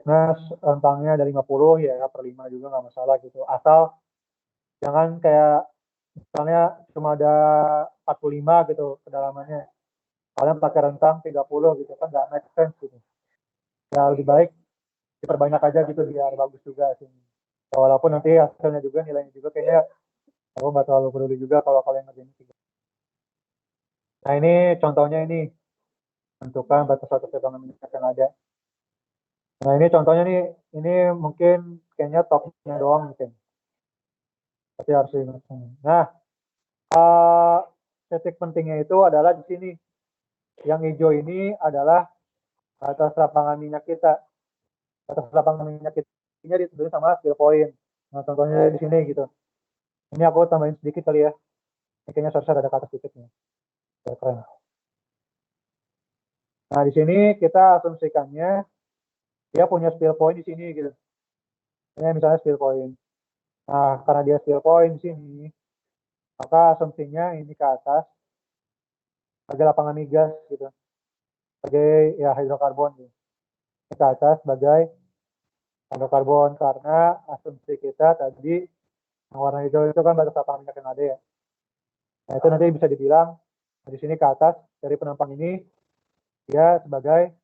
Nah, rentangnya dari 50 ya per 5 juga nggak masalah gitu. Asal jangan kayak misalnya cuma ada 45 gitu kedalamannya. Kalian pakai rentang 30 gitu kan nggak make sense gitu. Ya lebih baik diperbanyak aja gitu biar bagus juga sih. Ya, walaupun nanti hasilnya juga nilainya juga kayaknya aku nggak terlalu peduli juga kalau kalian ngerjain tiga. Nah ini contohnya ini tentukan batas batas tegangan minyak yang ada. Nah ini contohnya nih, ini mungkin kayaknya topnya doang mungkin, tapi harus diingat. Nah, eh, titik pentingnya itu adalah di sini. Yang hijau ini adalah batas lapangan minyak kita. Batas lapangan minyak kita ini ditentukan sama skill point. Nah contohnya di sini gitu. Ini aku tambahin sedikit kali ya. Ini kayaknya seharusnya ada kata sedikit nih. Biar keren. Nah di sini kita asumsikannya dia punya skill point di sini gitu. Ini misalnya skill point. Nah karena dia skill point di sini, maka asumsinya ini ke atas sebagai lapangan migas gitu, sebagai ya hidrokarbon gitu. Ini ke atas sebagai hidrokarbon karena asumsi kita tadi yang warna hijau itu kan batas lapangan minyak yang ada ya. Nah itu nanti bisa dibilang di sini ke atas dari penampang ini dia sebagai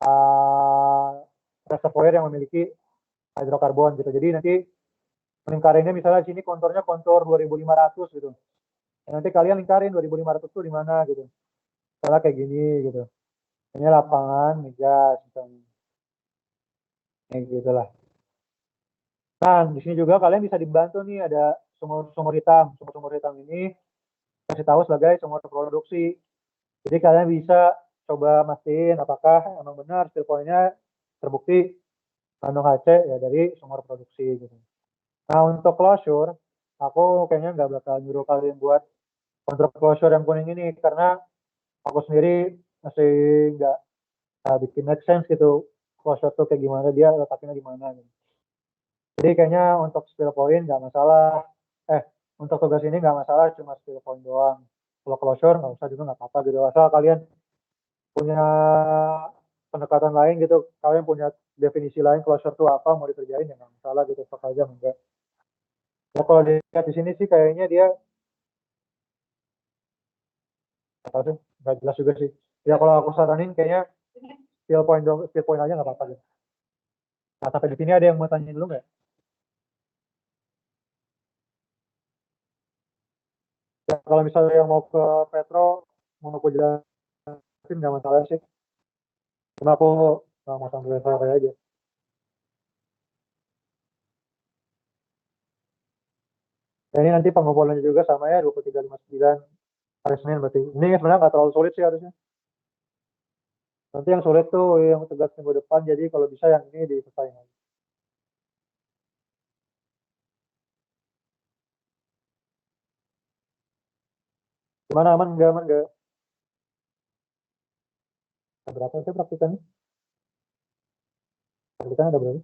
uh, reservoir yang memiliki hidrokarbon gitu. Jadi nanti lingkarannya misalnya di sini konturnya kontur 2500 gitu. Ya, nanti kalian lingkarin 2500 itu di mana gitu. Misalnya kayak gini gitu. Ini lapangan migas misalnya. Kayak gitu lah. Nah, di sini juga kalian bisa dibantu nih ada sumur-sumur hitam. Sumur-sumur hitam ini kasih tahu sebagai sumur produksi. Jadi kalian bisa coba mastiin apakah emang benar still point-nya terbukti kandung HC ya dari sumur produksi gitu. Nah, untuk closure, aku kayaknya nggak bakal nyuruh kalian buat kontrol closure yang kuning ini karena aku sendiri masih nggak bikin make sense gitu. Closure tuh kayak gimana, dia letaknya di mana gitu. Jadi kayaknya untuk skill point nggak masalah. Eh, untuk tugas ini nggak masalah, cuma skill point doang. Kalau closure nggak usah juga nggak apa-apa gitu. Asal kalian punya pendekatan lain gitu, kalian punya definisi lain closure itu apa mau dikerjain ya nggak masalah gitu. Sok aja enggak. Ya kalau dilihat di sini sih kayaknya dia apa sih nggak jelas juga sih. Ya kalau aku saranin kayaknya skill point dong, skill point aja nggak apa-apa gitu. Nah sampai di sini ada yang mau tanya dulu nggak? Ya kalau misalnya yang mau ke Petro mau aku jelasin nggak masalah sih. Cuma aku nggak mau sampai sore aja. Dan ini nanti pengumpulannya juga sama ya 2359 hari Senin berarti. Ini sebenarnya nggak terlalu sulit sih harusnya. Nanti yang sulit tuh yang tugas minggu depan. Jadi kalau bisa yang ini diselesaikan. Gimana aman nggak aman nggak? Ada berapa sih praktikannya? Praktikannya ada berapa?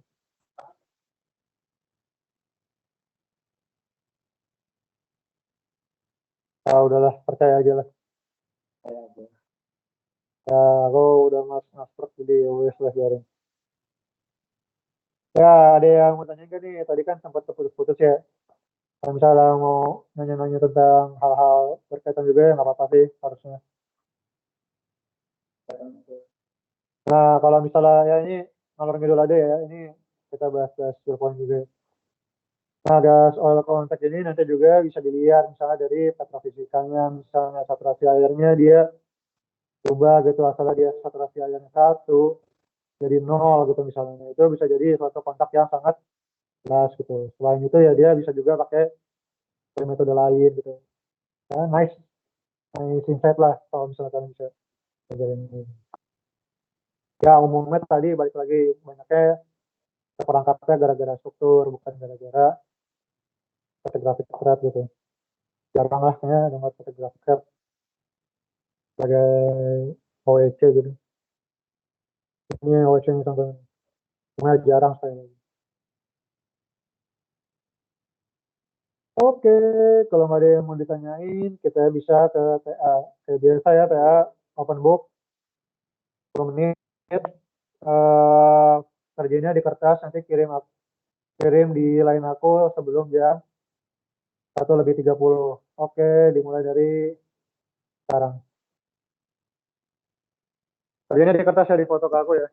Ah udahlah percaya aja lah. Ya aku udah mas jadi ya wes lah biarin. Ya ada yang mau tanya nggak nih? Tadi kan sempat terputus-putus ya. Kalau misalnya mau nanya-nanya tentang hal-hal berkaitan juga ya nggak apa-apa sih harusnya. Nah kalau misalnya ya ini ngalor ngidul ada ya, ini kita bahas-bahas point juga. Nah gas oil contact ini nanti juga bisa dilihat misalnya dari petrofisikanya, misalnya saturasi airnya dia berubah gitu, asalnya dia saturasi airnya satu jadi nol gitu misalnya. Nah, itu bisa jadi suatu kontak yang sangat jelas gitu. Selain itu ya dia bisa juga pakai metode lain gitu. Ya, nice, nice insight lah kalau misalnya kalian bisa ngajarin ini. Ya umumnya tadi balik lagi banyaknya terperangkapnya gara-gara struktur bukan gara-gara fotografi thread gitu. Jarang lah ya dengar fotografi thread sebagai OEC gitu. Ini OEC yang contohnya. Cuma jarang saya. Oke, kalau nggak ada yang mau ditanyain, kita bisa ke TA. Kayak biasa ya, TA open book 10 menit. Eh, kerjanya di kertas, nanti kirim di line aku sebelum jam 1:30. Oke, dimulai dari sekarang. Kerjanya di kertas ya, di foto ke aku ya.